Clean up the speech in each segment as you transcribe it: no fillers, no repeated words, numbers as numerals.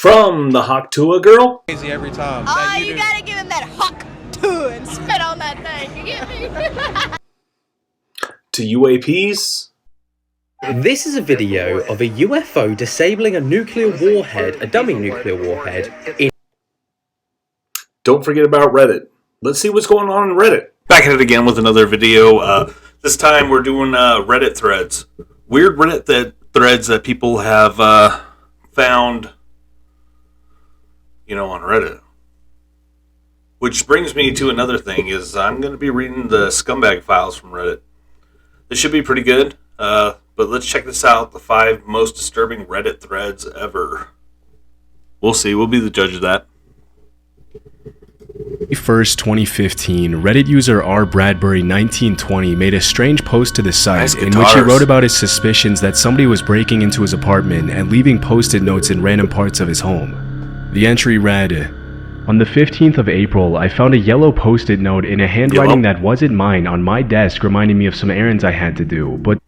From the Hawk to a girl. Crazy every time. Oh, you gotta give him that hawk too and spit on that thing. You get me? To UAPs. This is a video of a UFO disabling a nuclear warhead, a dummy nuclear warhead, in... Don't forget about Reddit. Let's see what's going on in Reddit. Back at it again with another video. This time we're doing Reddit threads. Weird Reddit threads that people have found, on Reddit. Which brings me to another thing, is I'm going to be reading the scumbag files from Reddit. This should be pretty good, but let's check this out. The 5 most disturbing Reddit threads ever. We'll see. We'll be the judge of that. 1st, 2015, Reddit user rbradbury1920 made a strange post to the site in which he wrote about his suspicions that somebody was breaking into his apartment and leaving post-it notes in random parts of his home. The entry read, "On the 15th of April, I found a yellow post-it note in a handwriting that wasn't mine on my desk reminding me of some errands I had to do, but..."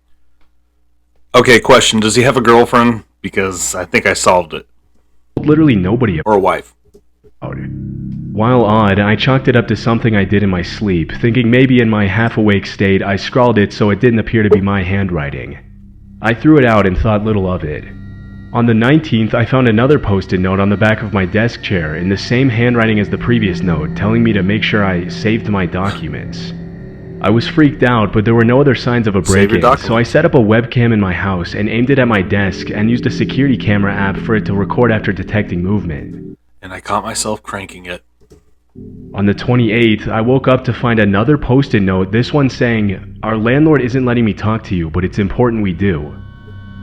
Okay, question. Does he have a girlfriend? Because I think I solved it. Literally nobody... Or a wife. While odd, I chalked it up to something I did in my sleep, thinking maybe in my half-awake state I scrawled it so it didn't appear to be my handwriting. I threw it out and thought little of it. On the 19th, I found another post-it note on the back of my desk chair in the same handwriting as the previous note, telling me to make sure I saved my documents. I was freaked out, but there were no other signs of a break-in, so I set up a webcam in my house and aimed it at my desk and used a security camera app for it to record after detecting movement. And I caught myself cranking it. On the 28th, I woke up to find another post-it note, this one saying, "Our landlord isn't letting me talk to you, but it's important we do."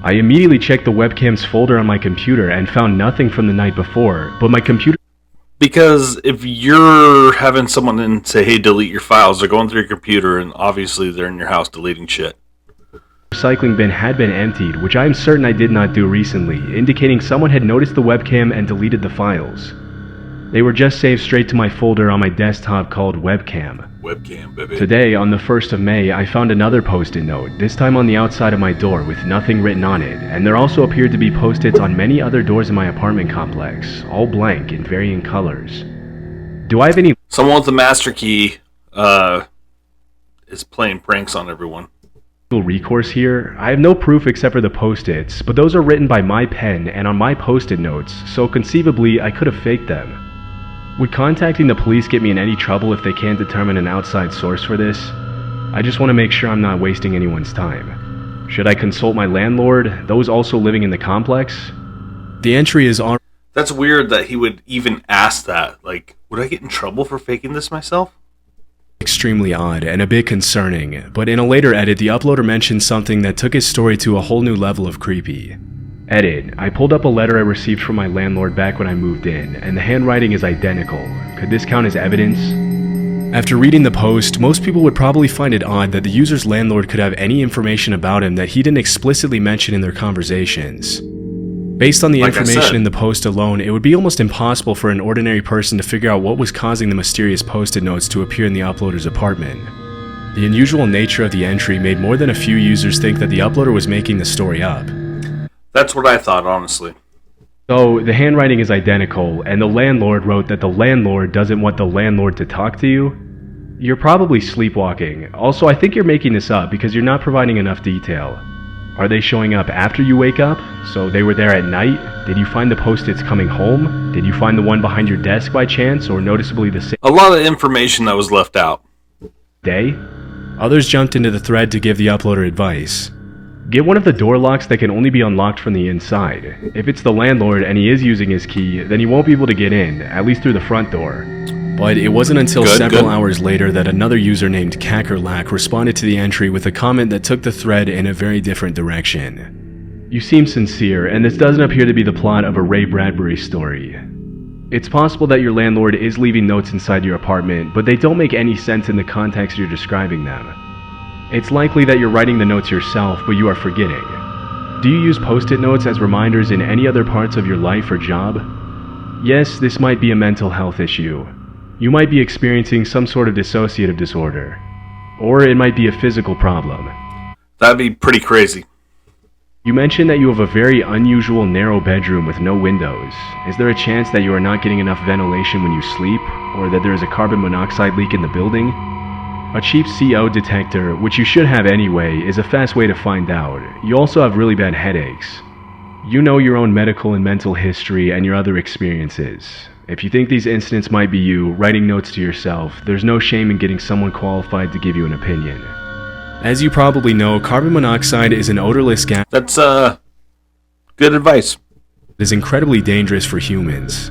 I immediately checked the webcam's folder on my computer and found nothing from the night before, but my computer... Because if you're having someone in say, hey, delete your files, they're going through your computer and obviously they're in your house deleting shit. Recycling bin had been emptied, which I am certain I did not do recently, indicating someone had noticed the webcam and deleted the files. They were just saved straight to my folder on my desktop called Webcam. Webcam, baby. Today, on the 1st of May, I found another post-it note, this time on the outside of my door with nothing written on it, and there also appeared to be post-its on many other doors in my apartment complex, all blank in varying colors. Do I have any... Someone with the master key is playing pranks on everyone. Recourse here? I have no proof except for the post-its, but those are written by my pen and on my post-it notes, so conceivably I could have faked them. Would contacting the police get me in any trouble if they can't determine an outside source for this? I just want to make sure I'm not wasting anyone's time. Should I consult my landlord, those also living in the complex? The entry is on... That's weird that he would even ask that. Like, would I get in trouble for faking this myself? Extremely odd and a bit concerning, but in a later edit the uploader mentioned something that took his story to a whole new level of creepy. Edit. I pulled up a letter I received from my landlord back when I moved in, and the handwriting is identical. Could this count as evidence? After reading the post, most people would probably find it odd that the user's landlord could have any information about him that he didn't explicitly mention in their conversations. Based on the information in the post alone, it would be almost impossible for an ordinary person to figure out what was causing the mysterious post-it notes to appear in the uploader's apartment. The unusual nature of the entry made more than a few users think that the uploader was making the story up. That's what I thought, honestly. So, the handwriting is identical, and the landlord wrote that the landlord doesn't want the landlord to talk to you? You're probably sleepwalking. Also, I think you're making this up because you're not providing enough detail. Are they showing up after you wake up? So they were there at night? Did you find the post-its coming home? Did you find the one behind your desk by chance, or noticeably the same? A lot of information that was left out. Day? Others jumped into the thread to give the uploader advice. Get one of the door locks that can only be unlocked from the inside. If it's the landlord and he is using his key, then he won't be able to get in, at least through the front door. But it wasn't until several hours later that another user named Kakerlak responded to the entry with a comment that took the thread in a very different direction. You seem sincere, and this doesn't appear to be the plot of a Ray Bradbury story. It's possible that your landlord is leaving notes inside your apartment, but they don't make any sense in the context you're describing them. It's likely that you're writing the notes yourself, but you are forgetting. Do you use post-it notes as reminders in any other parts of your life or job? Yes, this might be a mental health issue. You might be experiencing some sort of dissociative disorder. Or it might be a physical problem. That'd be pretty crazy. You mentioned that you have a very unusual narrow bedroom with no windows. Is there a chance that you are not getting enough ventilation when you sleep, or that there is a carbon monoxide leak in the building? A cheap CO detector, which you should have anyway, is a fast way to find out. You also have really bad headaches. You know your own medical and mental history and your other experiences. If you think these incidents might be you, writing notes to yourself, there's no shame in getting someone qualified to give you an opinion. As you probably know, carbon monoxide is an odorless gas. That's good advice. That is incredibly dangerous for humans.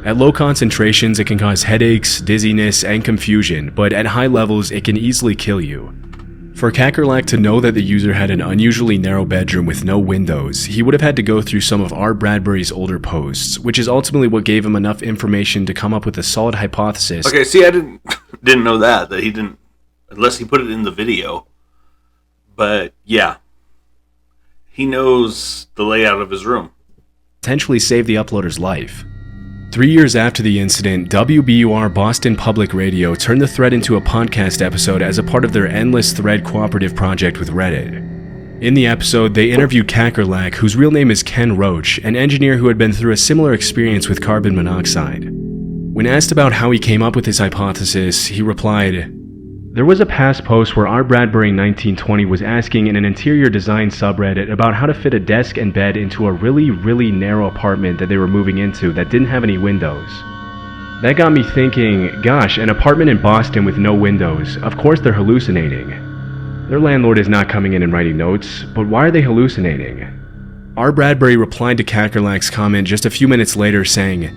At low concentrations, it can cause headaches, dizziness, and confusion, but at high levels, it can easily kill you. For Kakerlak to know that the user had an unusually narrow bedroom with no windows, he would have had to go through some of R. Bradbury's older posts, which is ultimately what gave him enough information to come up with a solid hypothesis. Okay, see, I didn't know that he didn't, unless he put it in the video. But yeah, he knows the layout of his room. Potentially save the uploader's life. 3 years after the incident, WBUR Boston Public Radio turned the thread into a podcast episode as a part of their Endless Thread cooperative project with Reddit. In the episode, they interviewed Kakerlak, whose real name is Ken Roach, an engineer who had been through a similar experience with carbon monoxide. When asked about how he came up with his hypothesis, he replied, "There was a past post where R. Bradbury 1920 was asking in an interior design subreddit about how to fit a desk and bed into a really narrow apartment that they were moving into that didn't have any windows. That got me thinking, gosh, an apartment in Boston with no windows, of course they're hallucinating. Their landlord is not coming in and writing notes, but why are they hallucinating?" R. Bradbury replied to Kakerlak's comment just a few minutes later saying,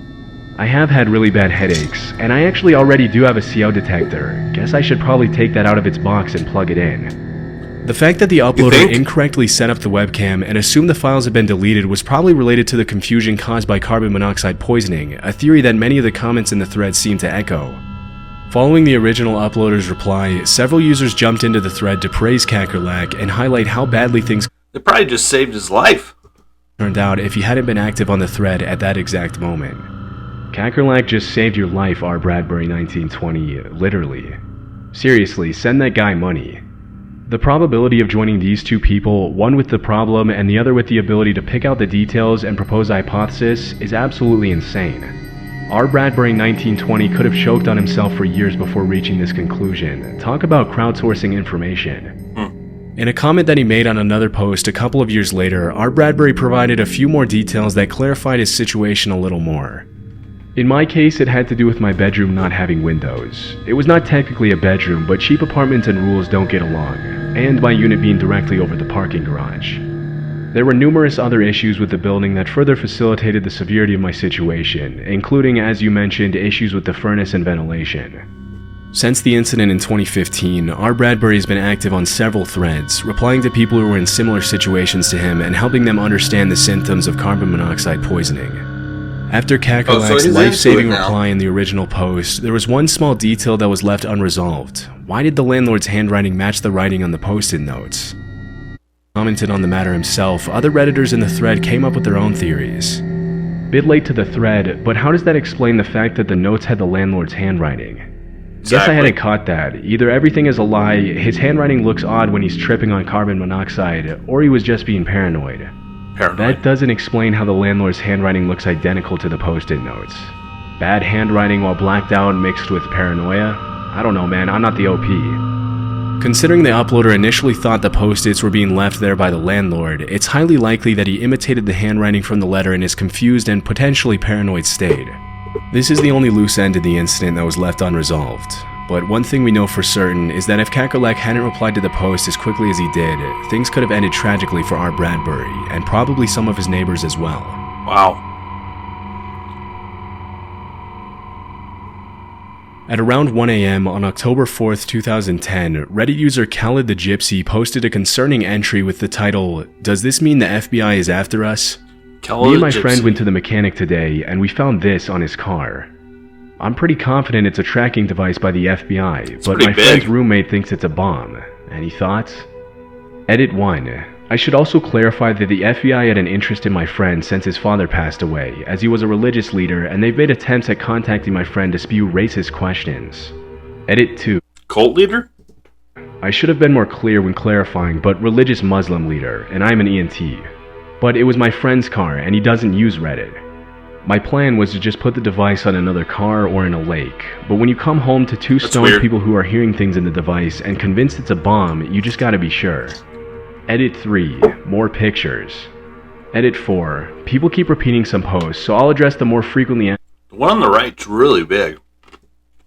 "I have had really bad headaches, and I actually already do have a CO detector. Guess I should probably take that out of its box and plug it in." The fact that the uploader incorrectly set up the webcam and assumed the files had been deleted was probably related to the confusion caused by carbon monoxide poisoning, a theory that many of the comments in the thread seem to echo. Following the original uploader's reply, several users jumped into the thread to praise Kakerlak and highlight how badly things It probably just saved his life. turned out if he hadn't been active on the thread at that exact moment. Kakerlak just saved your life, R. Bradbury 1920, literally. Seriously, send that guy money. The probability of joining these two people, one with the problem and the other with the ability to pick out the details and propose a hypothesis, is absolutely insane. R. Bradbury 1920 could have choked on himself for years before reaching this conclusion. Talk about crowdsourcing information. In a comment that he made on another post a couple of years later, R. Bradbury provided a few more details that clarified his situation a little more. In my case, it had to do with my bedroom not having windows. It was not technically a bedroom, but cheap apartments and rules don't get along, and my unit being directly over the parking garage. There were numerous other issues with the building that further facilitated the severity of my situation, including, as you mentioned, issues with the furnace and ventilation. Since the incident in 2015, R. Bradbury has been active on several threads, replying to people who were in similar situations to him and helping them understand the symptoms of carbon monoxide poisoning. After Kakerlak's life-saving reply in the original post, there was one small detail that was left unresolved. Why did the landlord's handwriting match the writing on the post-it notes? Commented on the matter himself, other Redditors in the thread came up with their own theories. Bit late to the thread, but how does that explain the fact that the notes had the landlord's handwriting? Guess I hadn't caught that. Either everything is a lie, his handwriting looks odd when he's tripping on carbon monoxide, or he was just being paranoid. That doesn't explain how the landlord's handwriting looks identical to the post-it notes. Bad handwriting while blacked out mixed with paranoia? I don't know, man, I'm not the OP. Considering the uploader initially thought the post-its were being left there by the landlord, it's highly likely that he imitated the handwriting from the letter in his confused and potentially paranoid state. This is the only loose end in the incident that was left unresolved. But one thing we know for certain is that if Kakerlak hadn't replied to the post as quickly as he did, things could have ended tragically for R. Bradbury, and probably some of his neighbors as well. Wow. At around 1 a.m. on October 4th, 2010, Reddit user Khaled the Gypsy posted a concerning entry with the title, "Does this mean the FBI is after us?" Me and my friend went to the mechanic today, and we found this on his car. I'm pretty confident it's a tracking device by the FBI, but my friend's roommate thinks it's a bomb. Any thoughts? Edit 1. I should also clarify that the FBI had an interest in my friend since his father passed away, as he was a religious leader, and they've made attempts at contacting my friend to spew racist questions. Edit 2. Cult leader? I should have been more clear when clarifying, but religious Muslim leader, and I'm an ENT. But it was my friend's car, and he doesn't use Reddit. My plan was to just put the device on another car or in a lake, but when you come home to two stoned people who are hearing things in the device and convinced it's a bomb, you just gotta be sure. Edit 3, more pictures. Edit 4, people keep repeating some posts, so I'll address the more frequently asked The one on the right's really big.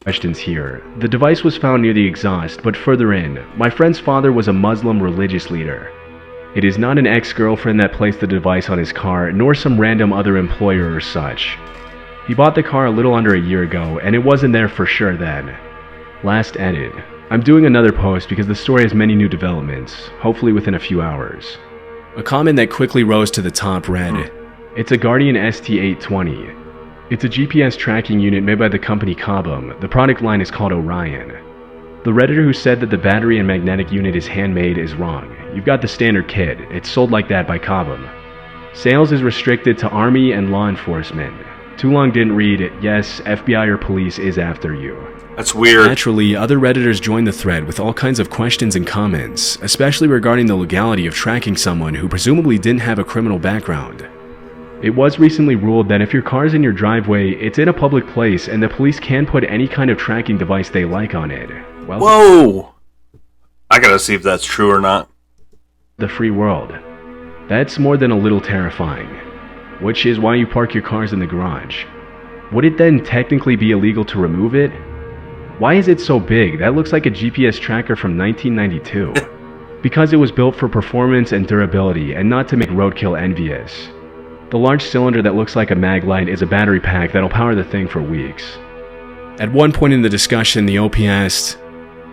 questions here. The device was found near the exhaust, but further in. My friend's father was a Muslim religious leader. It is not an ex-girlfriend that placed the device on his car, nor some random other employer or such. He bought the car a little under a year ago, and it wasn't there for sure then. Last edit. I'm doing another post because the story has many new developments, hopefully within a few hours. A comment that quickly rose to the top read, "It's a Guardian ST820. It's a GPS tracking unit made by the company Cobham. The product line is called Orion. The Redditor who said that the battery and magnetic unit is handmade is wrong. You've got the standard kit. It's sold like that by Cobham. Sales is restricted to Army and law enforcement. Too long didn't read, yes, FBI or police is after you." That's weird. Naturally, other Redditors joined the thread with all kinds of questions and comments, especially regarding the legality of tracking someone who presumably didn't have a criminal background. It was recently ruled that if your car's in your driveway, it's in a public place and the police can put any kind of tracking device they like on it. Well, Whoa! I gotta see if that's true or not. the free world. That's more than a little terrifying. Which is why you park your cars in the garage. Would it then technically be illegal to remove it? Why is it so big? That looks like a GPS tracker from 1992. Because it was built for performance and durability, and not to make roadkill envious. The large cylinder that looks like a mag light is a battery pack that'll power the thing for weeks. At one point in the discussion, the OP asked,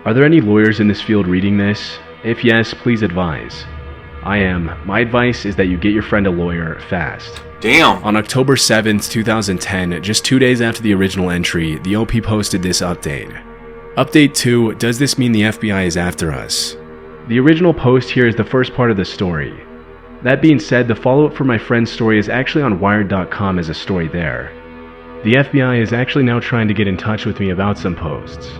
"Are there any lawyers in this field reading this? If yes, please advise." I am. My advice is that you get your friend a lawyer fast. Damn. On October 7th, 2010, just 2 days after the original entry, the OP posted this update. Update 2, does this mean the FBI is after us? The original post here is the first part of the story. That being said, the follow-up for my friend's story is actually on wired.com as a story there. The FBI is actually now trying to get in touch with me about some posts.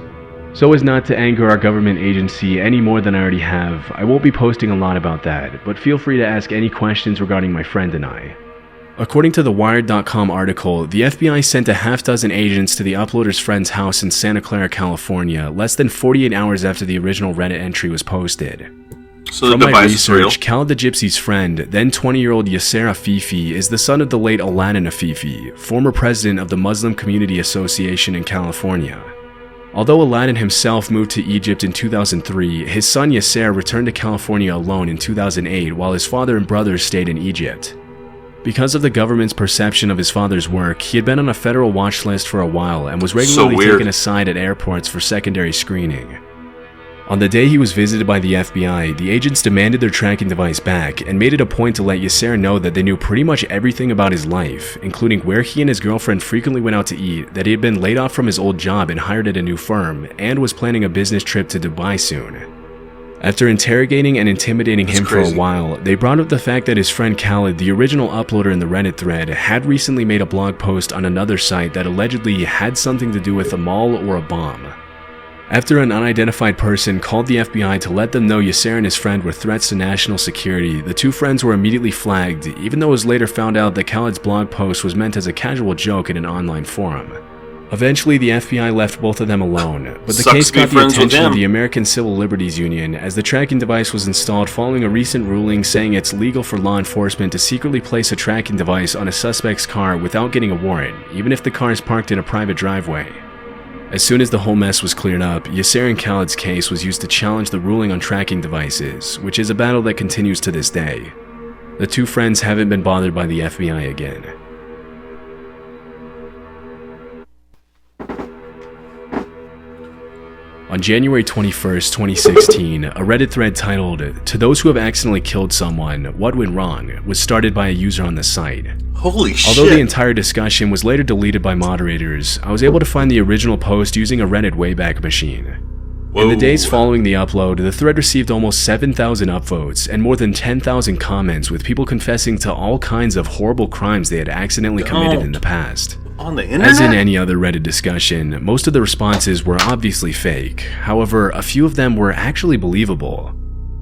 So as not to anger our government agency any more than I already have, I won't be posting a lot about that, but feel free to ask any questions regarding my friend and I. According to the Wired.com article, the FBI sent a half-dozen agents to the uploader's friend's house in Santa Clara, California, less than 48 hours after the original Reddit entry was posted. So the From my device is real. research, Khaled the Gypsy's friend, then 20-year-old Yasser Afifi, is the son of the late Aladdin Afifi, former president of the Muslim Community Association in California. Although Aladdin himself moved to Egypt in 2003, his son Yasser returned to California alone in 2008 while his father and brothers stayed in Egypt. Because of the government's perception of his father's work, he had been on a federal watch list for a while and was regularly taken aside at airports for secondary screening. On the day he was visited by the FBI, the agents demanded their tracking device back and made it a point to let Yasser know that they knew pretty much everything about his life, including where he and his girlfriend frequently went out to eat, that he had been laid off from his old job and hired at a new firm, and was planning a business trip to Dubai soon. After interrogating and intimidating him for a while, they brought up the fact that his friend Khaled, the original uploader in the Reddit thread, had recently made a blog post on another site that allegedly had something to do with a mall or a bomb. After an unidentified person called the FBI to let them know Yasser and his friend were threats to national security, the two friends were immediately flagged, even though it was later found out that Khaled's blog post was meant as a casual joke in an online forum. Eventually, the FBI left both of them alone, but the case got the attention of the American Civil Liberties Union as the tracking device was installed following a recent ruling saying it's legal for law enforcement to secretly place a tracking device on a suspect's car without getting a warrant, even if the car is parked in a private driveway. As soon as the whole mess was cleared up, Yasser and Khaled's case was used to challenge the ruling on tracking devices, which is a battle that continues to this day. The two friends haven't been bothered by the FBI again. On January 21st, 2016, a Reddit thread titled, "To those who have accidentally killed someone, what went wrong?" was started by a user on the site. Holy shit. Although the entire discussion was later deleted by moderators, I was able to find the original post using a Reddit Wayback Machine. In the days following the upload, the thread received almost 7,000 upvotes and more than 10,000 comments with people confessing to all kinds of horrible crimes they had accidentally committed in the past. On the internet? As in any other Reddit discussion, most of the responses were obviously fake. However, a few of them were actually believable.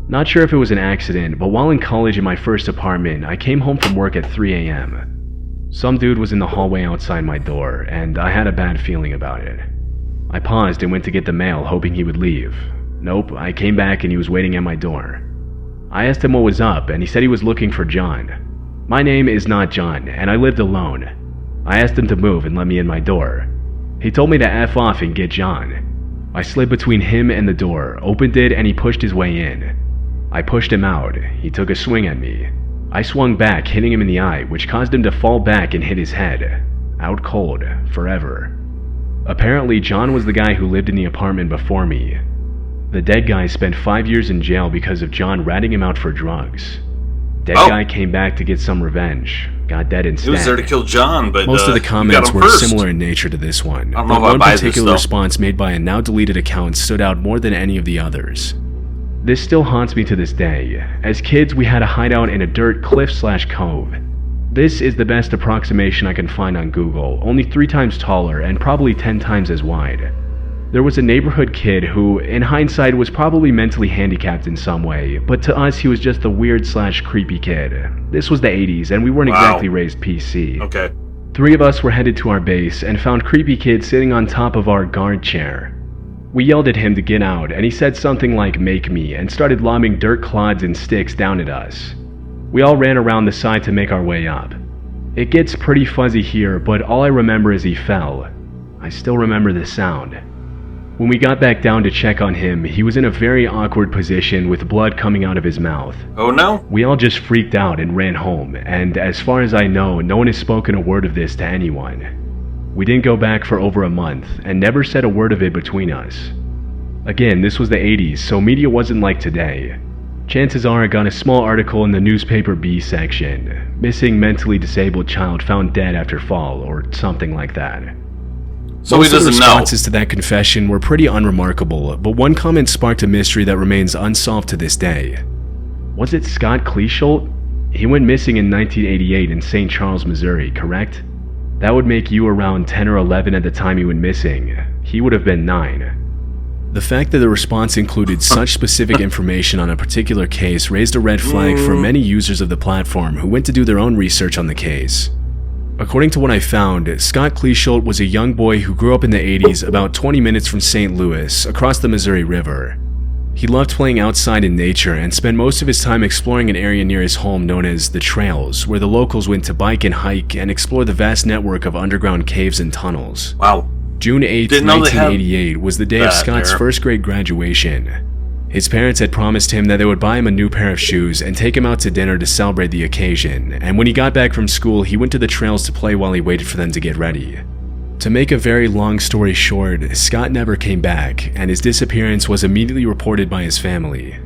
Not sure if it was an accident, but while in college in my first apartment, I came home from work at 3 a.m. Some dude was in the hallway outside my door, and I had a bad feeling about it. I paused and went to get the mail, hoping he would leave. Nope, I came back and he was waiting at my door. I asked him what was up, and he said he was looking for John. My name is not John, and I lived alone. I asked him to move and let me in my door. He told me to F off and get John. I slid between him and the door, opened it, and he pushed his way in. I pushed him out. He took a swing at me. I swung back, hitting him in the eye, which caused him to fall back and hit his head. Out cold, forever. Apparently, John was the guy who lived in the apartment before me. The dead guy spent 5 years in jail because of John ratting him out for drugs. Dead guy came back to get some revenge. Got dead instead. He was there to kill John, but most of the comments were similar in nature to this one. I don't know but if one I buy particular this, response made by a now deleted account stood out more than any of the others. This still haunts me to this day. As kids, we had a hideout in a dirt cliff/cove. This is the best approximation I can find on Google, only 3 times taller and probably 10 times as wide. There was a neighborhood kid who, in hindsight, was probably mentally handicapped in some way, but to us he was just a weird/creepy kid. This was the 80s and we weren't exactly raised PC. Okay. 3 of us were headed to our base and found creepy kid sitting on top of our guard chair. We yelled at him to get out and he said something like "make me" and started lobbing dirt clods and sticks down at us. We all ran around the side to make our way up. It gets pretty fuzzy here, but all I remember is he fell. I still remember the sound. When we got back down to check on him, he was in a very awkward position with blood coming out of his mouth. Oh no? We all just freaked out and ran home, and as far as I know, no one has spoken a word of this to anyone. We didn't go back for over a month, and never said a word of it between us. Again, this was the 80s, so media wasn't like today. Chances are I got a small article in the newspaper B section. Missing mentally disabled child found dead after fall, or something like that. So Most he of the doesn't know. responses to that confession were pretty unremarkable, but one comment sparked a mystery that remains unsolved to this day. Was it Scott Kleesholt? He went missing in 1988 in St. Charles, Missouri, correct? That would make you around 10 or 11 at the time he went missing. He would have been 9. The fact that the response included such specific information on a particular case raised a red flag for many users of the platform who went to do their own research on the case. According to what I found, Scott Kleesholt was a young boy who grew up in the 80s about 20 minutes from St. Louis, across the Missouri River. He loved playing outside in nature and spent most of his time exploring an area near his home known as the Trails, where the locals went to bike and hike and explore the vast network of underground caves and tunnels. Wow. June 8, 1988 was the day of Scott's first grade graduation. His parents had promised him that they would buy him a new pair of shoes and take him out to dinner to celebrate the occasion, and when he got back from school, he went to the trails to play while he waited for them to get ready. To make a very long story short, Scott never came back, and his disappearance was immediately reported by his family.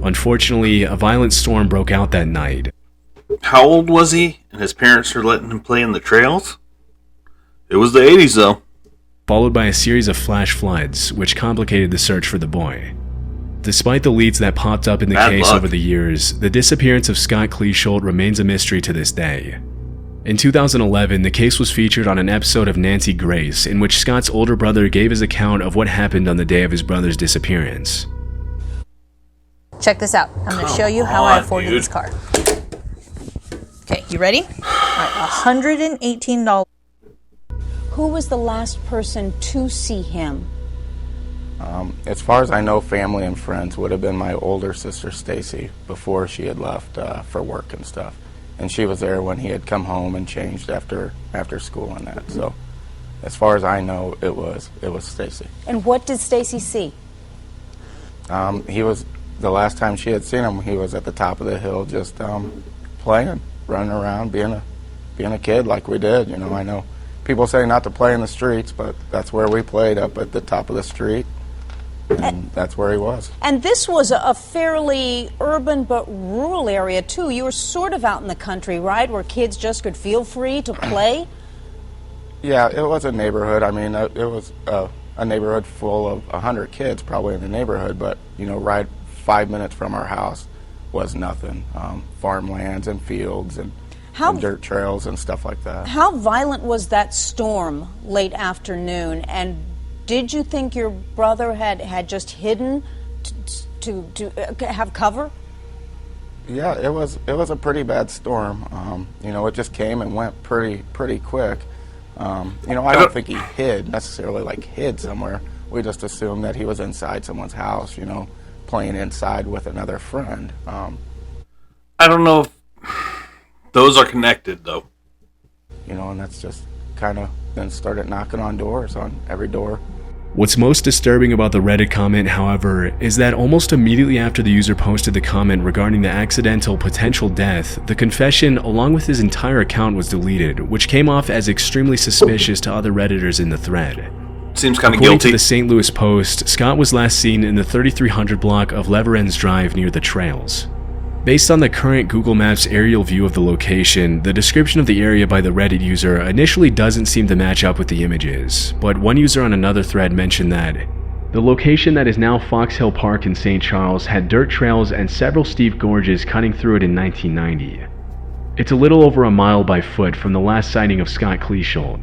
Unfortunately, a violent storm broke out that night. How old was he, and his parents were letting him play in the trails? It was the 80s, though. Followed by a series of flash floods, which complicated the search for the boy. Despite the leads that popped up in the case over the years, the disappearance of Scott Kleesholt remains a mystery to this day. In 2011, the case was featured on an episode of Nancy Grace, in which Scott's older brother gave his account of what happened on the day of his brother's disappearance. Check this out. I'm going to show you how I afforded this car. Okay, you ready? All right, $118. Who was the last person to see him? As far as I know, family and friends would have been my older sister Stacy before she had left for work and stuff, and she was there when he had come home and changed after school and that. So, as far as I know, it was Stacy. And what did Stacy see? He was the last time she had seen him. He was at the top of the hill, just playing, running around, being a kid like we did. You know, I know people say not to play in the streets, but that's where we played, up at the top of the street. And that's where he was. And this was a fairly urban but rural area, too. You were sort of out in the country, right, where kids just could feel free to play? Yeah, it was a neighborhood. I mean, it was a neighborhood full of 100 kids probably in the neighborhood, but, you know, right 5 minutes from our house was nothing. Farmlands and fields. And How- and dirt trails and stuff like that. How violent was that storm late afternoon? And did you think your brother had just hidden to have cover? Yeah, it was a pretty bad storm. It just came and went pretty quick. I don't think he hid somewhere. We just assumed that he was inside someone's house, playing inside with another friend. I don't know if those are connected, though. And that's just kind of then started knocking on doors, on every door. What's most disturbing about the Reddit comment, however, is that almost immediately after the user posted the comment regarding the accidental potential death, the confession along with his entire account was deleted, which came off as extremely suspicious to other Redditors in the thread. Seems kind of According guilty. to the St. Louis Post, Scott was last seen in the 3300 block of Leverens Drive near the trails. Based on the current Google Maps aerial view of the location, the description of the area by the Reddit user initially doesn't seem to match up with the images, but one user on another thread mentioned that the location that is now Fox Hill Park in St. Charles had dirt trails and several steep gorges cutting through it in 1990. It's a little over a mile by foot from the last sighting of Scott Cleeshold.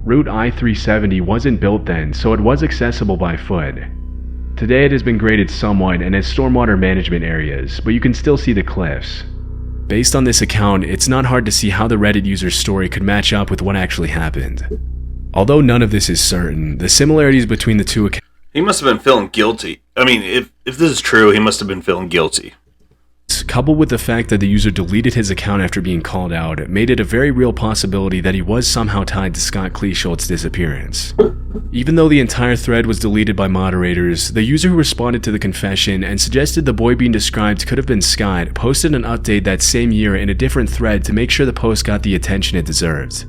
Route I-370 wasn't built then, so it was accessible by foot. Today it has been graded somewhat and has stormwater management areas, but you can still see the cliffs. Based on this account, it's not hard to see how the Reddit user's story could match up with what actually happened. Although none of this is certain, the similarities between the two accounts... He must have been feeling guilty. I mean, if this is true, he must have been feeling guilty. Coupled with the fact that the user deleted his account after being called out, made it a very real possibility that he was somehow tied to Scott Cleeshold's disappearance. Even though the entire thread was deleted by moderators, the user who responded to the confession and suggested the boy being described could have been Scott posted an update that same year in a different thread to make sure the post got the attention it deserved.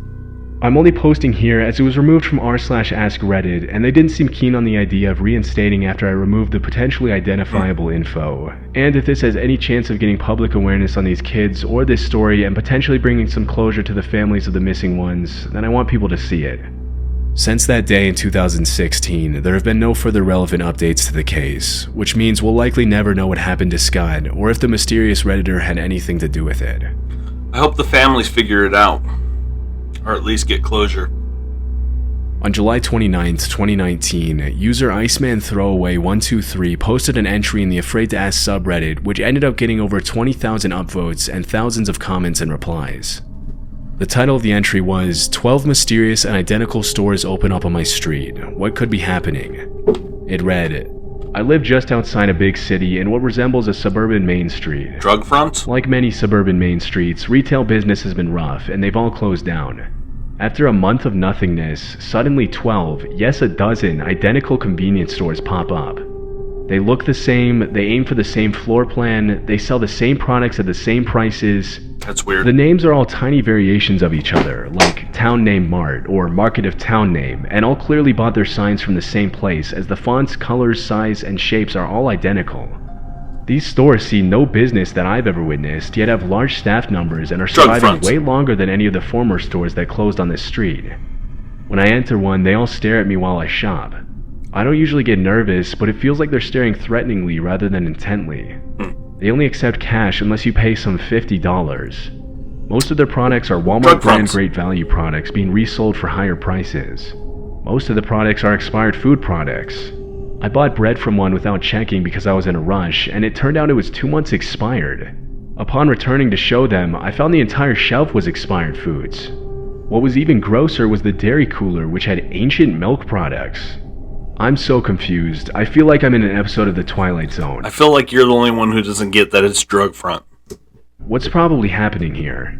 I'm only posting here as it was removed from r/askreddit, and they didn't seem keen on the idea of reinstating after I removed the potentially identifiable info. And if this has any chance of getting public awareness on these kids or this story and potentially bringing some closure to the families of the missing ones, then I want people to see it. Since that day in 2016, there have been no further relevant updates to the case, which means we'll likely never know what happened to Scott or if the mysterious Redditor had anything to do with it. I hope the families figure it out. Or at least get closure. On July 29, 2019, user IcemanThrowaway123 posted an entry in the Afraid to Ask subreddit, which ended up getting over 20,000 upvotes and thousands of comments and replies. The title of the entry was, 12 mysterious and identical stores open up on my street. What could be happening? It read, I live just outside a big city in what resembles a suburban main street. Drug front? Like many suburban main streets, retail business has been rough and they've all closed down. After a month of nothingness, suddenly 12, yes a dozen, identical convenience stores pop up. They look the same, they aim for the same floor plan, they sell the same products at the same prices. That's weird. The names are all tiny variations of each other, like Town Name Mart or Market of Town Name, and all clearly bought their signs from the same place as the fonts, colors, size, and shapes are all identical. These stores see no business that I've ever witnessed, yet have large staff numbers and are surviving way longer than any of the former stores that closed on this street. When I enter one, they all stare at me while I shop. I don't usually get nervous, but it feels like they're staring threateningly rather than intently. They only accept cash unless you pay some $50. Most of their products are Walmart brand great value products being resold for higher prices. Most of the products are expired food products. I bought bread from one without checking because I was in a rush, and it turned out it was 2 months expired. Upon returning to show them, I found the entire shelf was expired foods. What was even grosser was the dairy cooler, which had ancient milk products. I'm so confused. I feel like I'm in an episode of The Twilight Zone. I feel like you're the only one who doesn't get that it's drug front. What's probably happening here?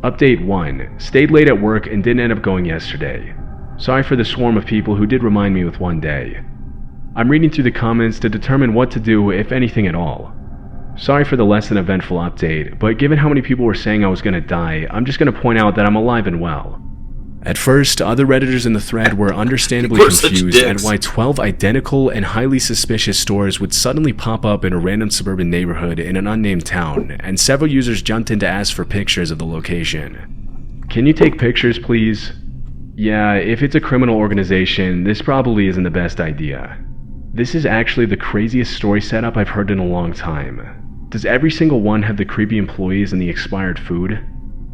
Update 1. Stayed late at work and didn't end up going yesterday. Sorry for the swarm of people who did remind me with one day. I'm reading through the comments to determine what to do, if anything at all. Sorry for the less than eventful update, but given how many people were saying I was gonna die, I'm just gonna point out that I'm alive and well. At first, other Redditors in the thread were understandably confused at why 12 identical and highly suspicious stores would suddenly pop up in a random suburban neighborhood in an unnamed town, and several users jumped in to ask for pictures of the location. Can you take pictures, please? Yeah, if it's a criminal organization, this probably isn't the best idea. This is actually the craziest story setup I've heard in a long time. Does every single one have the creepy employees and the expired food?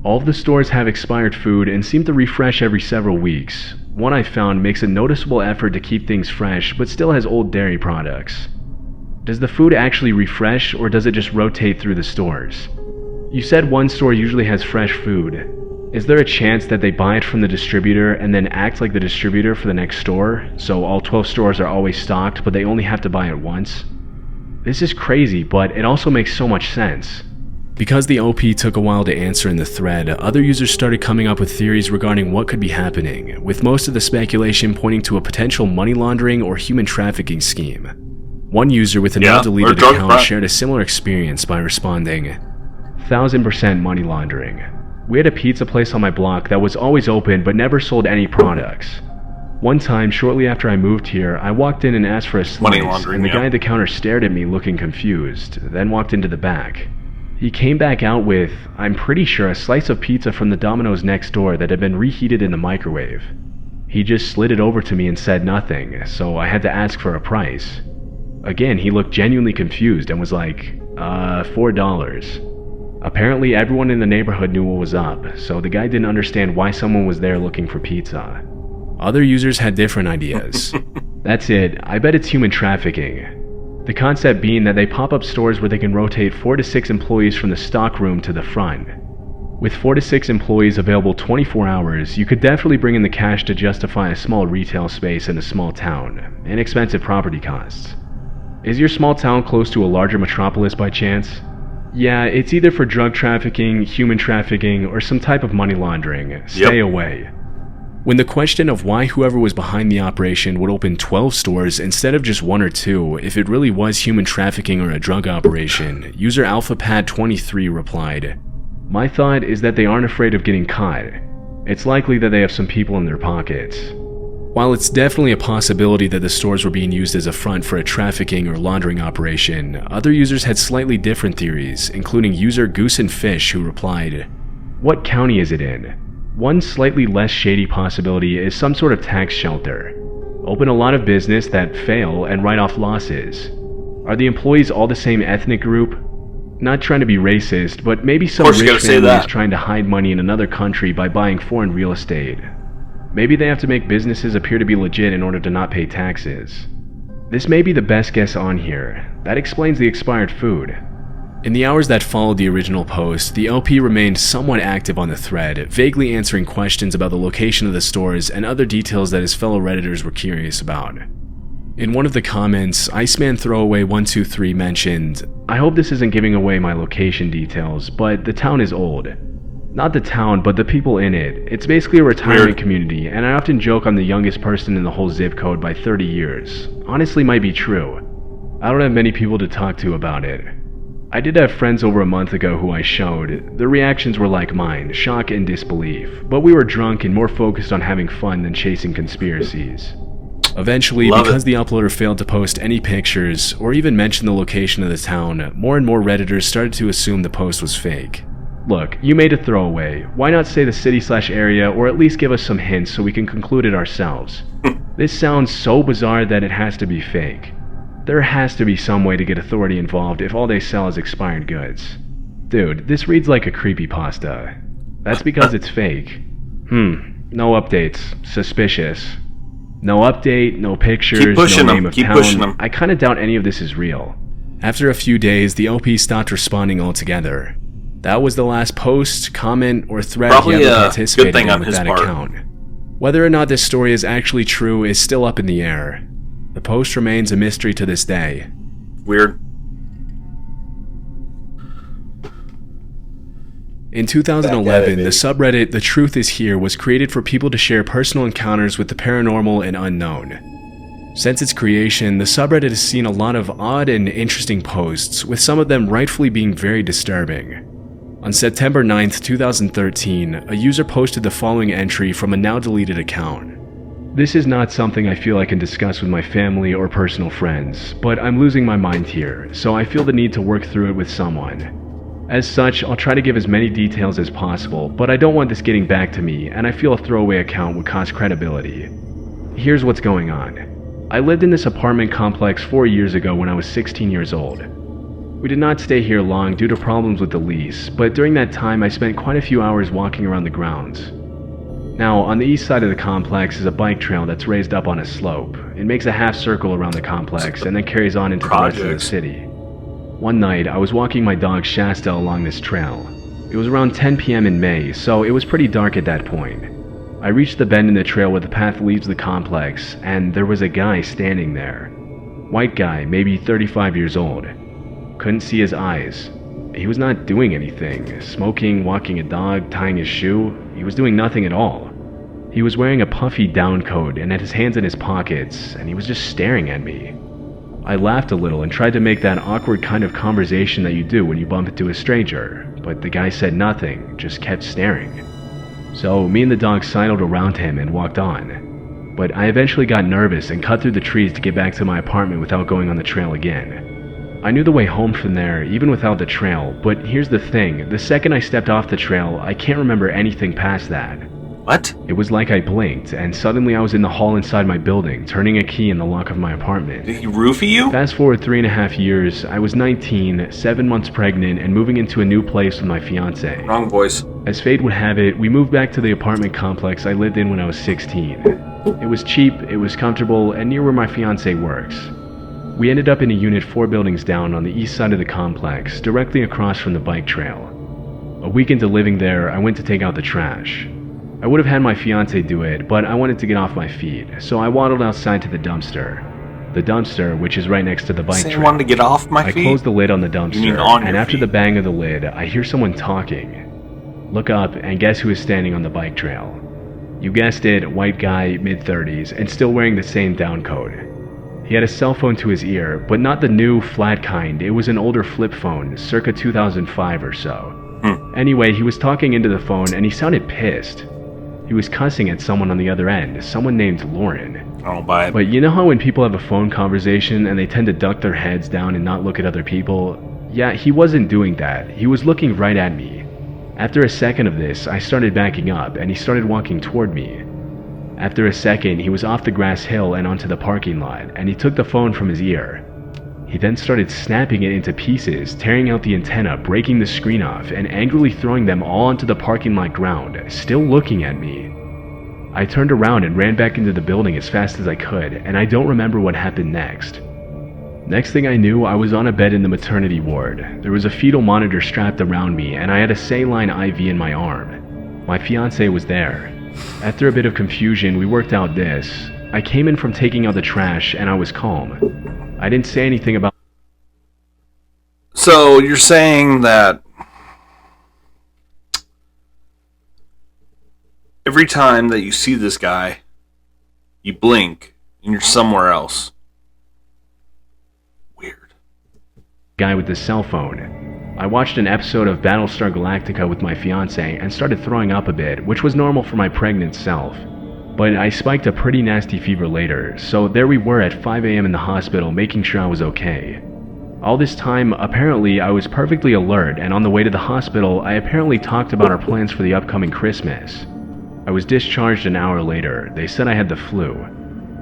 All of the stores have expired food and seem to refresh every several weeks. One I found makes a noticeable effort to keep things fresh, but still has old dairy products. Does the food actually refresh, or does it just rotate through the stores? You said one store usually has fresh food. Is there a chance that they buy it from the distributor and then act like the distributor for the next store, so all 12 stores are always stocked, but they only have to buy it once? This is crazy, but it also makes so much sense. Because the OP took a while to answer in the thread, other users started coming up with theories regarding what could be happening, with most of the speculation pointing to a potential money laundering or human trafficking scheme. One user with a now deleted account shared a similar experience by responding, 1000% money laundering. We had a pizza place on my block that was always open but never sold any products. One time, shortly after I moved here, I walked in and asked for a slice, and the guy at the counter stared at me looking confused, then walked into the back. He came back out with, I'm pretty sure, a slice of pizza from the Domino's next door that had been reheated in the microwave. He just slid it over to me and said nothing, so I had to ask for a price. Again, he looked genuinely confused and was like, $4. Apparently everyone in the neighborhood knew what was up, so the guy didn't understand why someone was there looking for pizza. Other users had different ideas. That's it, I bet it's human trafficking. The concept being that they pop up stores where they can rotate 4 to 6 employees from the stock room to the front. With 4 to 6 employees available 24 hours, you could definitely bring in the cash to justify a small retail space in a small town, and expensive property costs. Is your small town close to a larger metropolis by chance? Yeah, it's either for drug trafficking, human trafficking, or some type of money laundering. Stay away. When the question of why whoever was behind the operation would open 12 stores instead of just 1 or 2, if it really was human trafficking or a drug operation, user AlphaPad23 replied, my thought is that they aren't afraid of getting caught. It's likely that they have some people in their pockets. While it's definitely a possibility that the stores were being used as a front for a trafficking or laundering operation, other users had slightly different theories, including user Goose and Fish, who replied, what county is it in? One slightly less shady possibility is some sort of tax shelter. Open a lot of business that fail and write off losses. Are the employees all the same ethnic group? Not trying to be racist, but maybe some rich family is trying to hide money in another country by buying foreign real estate. Maybe they have to make businesses appear to be legit in order to not pay taxes. This may be the best guess on here. That explains the expired food. In the hours that followed the original post, the LP remained somewhat active on the thread, vaguely answering questions about the location of the stores and other details that his fellow Redditors were curious about. In one of the comments, Iceman Throwaway 123 mentioned, I hope this isn't giving away my location details, but the town is old. Not the town, but the people in it. It's basically a retirement community, and I often joke I'm the youngest person in the whole zip code by 30 years. Honestly, might be true. I don't have many people to talk to about it. I did have friends over a month ago who I showed. Their reactions were like mine, shock and disbelief, but we were drunk and more focused on having fun than chasing conspiracies. Eventually, because the uploader failed to post any pictures, or even mention the location of the town, more and more Redditors started to assume the post was fake. Look, you made a throwaway. Why not say the city/area, or at least give us some hints so we can conclude it ourselves? This sounds so bizarre that it has to be fake. There has to be some way to get authority involved if all they sell is expired goods. Dude, this reads like a creepypasta. That's because it's fake. No updates. Suspicious. No update, no pictures, no name of town. I kinda doubt any of this is real. After a few days, the OP stopped responding altogether. That was the last post, comment, or thread he ever participated in with that account. Whether or not this story is actually true is still up in the air. The post remains a mystery to this day. Weird. In 2011, the subreddit The Truth Is Here was created for people to share personal encounters with the paranormal and unknown. Since its creation, the subreddit has seen a lot of odd and interesting posts, with some of them rightfully being very disturbing. On September 9th, 2013, a user posted the following entry from a now deleted account. This is not something I feel I can discuss with my family or personal friends, but I'm losing my mind here, so I feel the need to work through it with someone. As such, I'll try to give as many details as possible, but I don't want this getting back to me, and I feel a throwaway account would cost credibility. Here's what's going on. I lived in this apartment complex 4 years ago when I was 16 years old. We did not stay here long due to problems with the lease, but during that time I spent quite a few hours walking around the grounds. Now, on the east side of the complex is a bike trail that's raised up on a slope. It makes a half circle around the complex and then carries on into the rest of the city. One night, I was walking my dog Shasta along this trail. It was around 10 p.m. in May, so it was pretty dark at that point. I reached the bend in the trail where the path leaves the complex, and there was a guy standing there. White guy, maybe 35 years old. Couldn't see his eyes. He was not doing anything. Smoking, walking a dog, tying his shoe. He was doing nothing at all. He was wearing a puffy down coat and had his hands in his pockets, and he was just staring at me. I laughed a little and tried to make that awkward kind of conversation that you do when you bump into a stranger, but the guy said nothing, just kept staring. So me and the dog sidled around him and walked on. But I eventually got nervous and cut through the trees to get back to my apartment without going on the trail again. I knew the way home from there, even without the trail, but here's the thing, the second I stepped off the trail, I can't remember anything past that. What? It was like I blinked, and suddenly I was in the hall inside my building, turning a key in the lock of my apartment. Did he roofie you? Fast forward 3.5 years, I was 19, 7 months pregnant, and moving into a new place with my fiance. Wrong voice. As fate would have it, we moved back to the apartment complex I lived in when I was 16. It was cheap, it was comfortable, and near where my fiance works. We ended up in a unit 4 buildings down on the east side of the complex, directly across from the bike trail. A week into living there, I went to take out the trash. I would have had my fiance do it, but I wanted to get off my feet, so I waddled outside to the dumpster. The dumpster, which is right next to the bike trail. I wanted to get off my feet? I closed the lid on the dumpster, You mean on and your after feet? the bang of the lid, I hear someone talking. Look up, and guess who is standing on the bike trail? You guessed it, white guy, mid-30s, and still wearing the same down coat. He had a cell phone to his ear, but not the new, flat kind. It was an older flip phone, circa 2005 or so. Anyway, he was talking into the phone, and he sounded pissed. He was cussing at someone on the other end, someone named Lauren. I don't buy it. But you know how when people have a phone conversation and they tend to duck their heads down and not look at other people? Yeah, he wasn't doing that. He was looking right at me. After a second of this, I started backing up, and he started walking toward me. After a second, he was off the grass hill and onto the parking lot, and he took the phone from his ear. He then started snapping it into pieces, tearing out the antenna, breaking the screen off, and angrily throwing them all onto the parking lot ground, still looking at me. I turned around and ran back into the building as fast as I could, and I don't remember what happened next. Next thing I knew, I was on a bed in the maternity ward. There was a fetal monitor strapped around me, and I had a saline IV in my arm. My fiance was there. After a bit of confusion, we worked out this. I came in from taking out the trash, and I was calm. I didn't say anything about... So you're saying that every time that you see this guy, you blink and you're somewhere else. Weird. Guy with the cell phone. I watched an episode of Battlestar Galactica with my fiance and started throwing up a bit, which was normal for my pregnant self. But I spiked a pretty nasty fever later, so there we were at 5 a.m. in the hospital making sure I was okay. All this time, apparently I was perfectly alert, and on the way to the hospital, I apparently talked about our plans for the upcoming Christmas. I was discharged an hour later. They said I had the flu.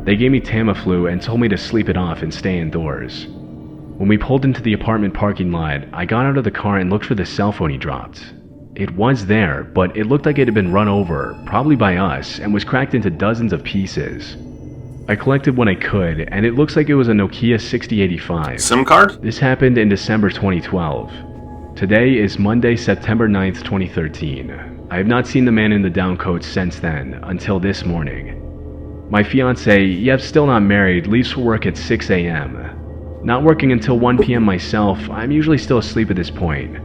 They gave me Tamiflu and told me to sleep it off and stay indoors. When we pulled into the apartment parking lot, I got out of the car and looked for the cell phone he dropped. It was there, but it looked like it had been run over, probably by us, and was cracked into dozens of pieces. I collected what I could, and it looks like it was a Nokia 6085. SIM card? This happened in December 2012. Today is Monday, September 9th, 2013. I have not seen the man in the down coat since then, until this morning. My fiance, yep, still not married, leaves for work at 6 a.m. Not working until 1 p.m. myself, I'm usually still asleep at this point.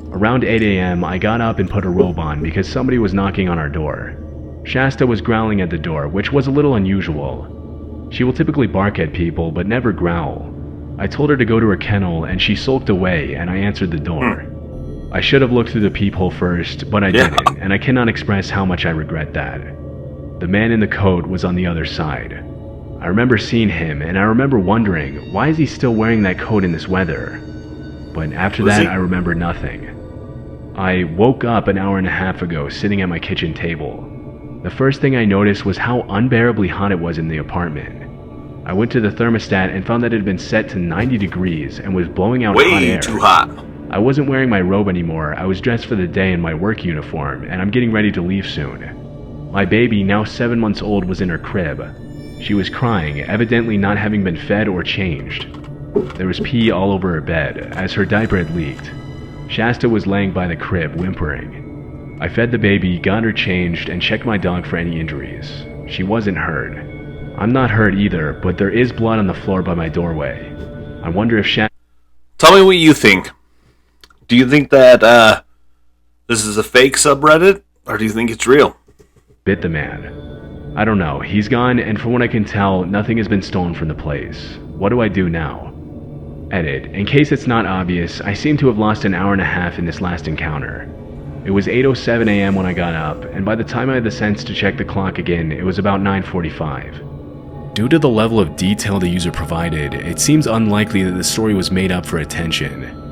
Around 8 a.m., I got up and put a robe on because somebody was knocking on our door. Shasta was growling at the door, which was a little unusual. She will typically bark at people, but never growl. I told her to go to her kennel, and she sulked away, and I answered the door. I should have looked through the peephole first, but I didn't, and I cannot express how much I regret that. The man in the coat was on the other side. I remember seeing him, and I remember wondering, why is he still wearing that coat in this weather? But after that, I remember nothing. I woke up an hour and a half ago sitting at my kitchen table. The first thing I noticed was how unbearably hot it was in the apartment. I went to the thermostat and found that it had been set to 90 degrees and was blowing out hot Way air. too hot. I wasn't wearing my robe anymore. I was dressed for the day in my work uniform, and I'm getting ready to leave soon. My baby, now 7 months old, was in her crib. She was crying, evidently not having been fed or changed. There was pee all over her bed, as her diaper had leaked. Shasta was laying by the crib, whimpering. I fed the baby, got her changed, and checked my dog for any injuries. She wasn't hurt. I'm not hurt either, but there is blood on the floor by my doorway. I wonder if Shasta... Tell me what you think. Do you think that this is a fake subreddit, or do you think it's real? bit the man. I don't know. He's gone, and from what I can tell, nothing has been stolen from the place. What do I do now? Edit. In case it's not obvious, I seem to have lost an hour and a half in this last encounter. It was 8:07 a.m. when I got up, and by the time I had the sense to check the clock again, it was about 9:45. Due to the level of detail the user provided, it seems unlikely that the story was made up for attention.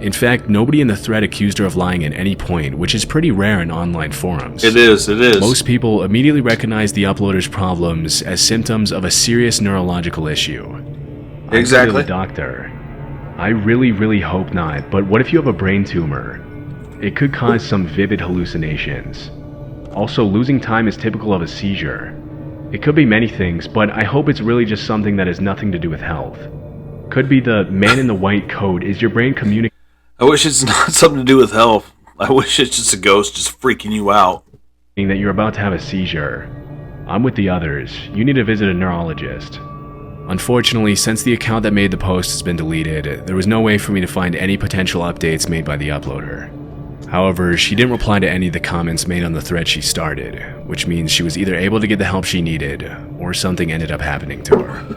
In fact, nobody in the thread accused her of lying at any point, which is pretty rare in online forums. It is. Most people immediately recognize the uploader's problems as symptoms of a serious neurological issue. Exactly. I'm the doctor. I really hope not, but what if you have a brain tumor? It could cause some vivid hallucinations. Also, losing time is typical of a seizure. It could be many things, but I hope it's really just something that has nothing to do with health. Could be the man in the white coat. Is your brain communicating? I wish it's not something to do with health. I wish it's just a ghost just freaking you out. That you're about to have a seizure. I'm with the others. You need to visit a neurologist. Unfortunately, since the account that made the post has been deleted, there was no way for me to find any potential updates made by the uploader. However, she didn't reply to any of the comments made on the thread she started, which means she was either able to get the help she needed, or something ended up happening to her.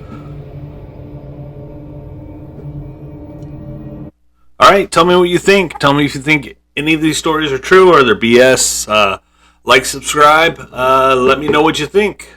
Alright, tell me what you think. Tell me if you think any of these stories are true or they're BS. Like, subscribe. Let me know what you think.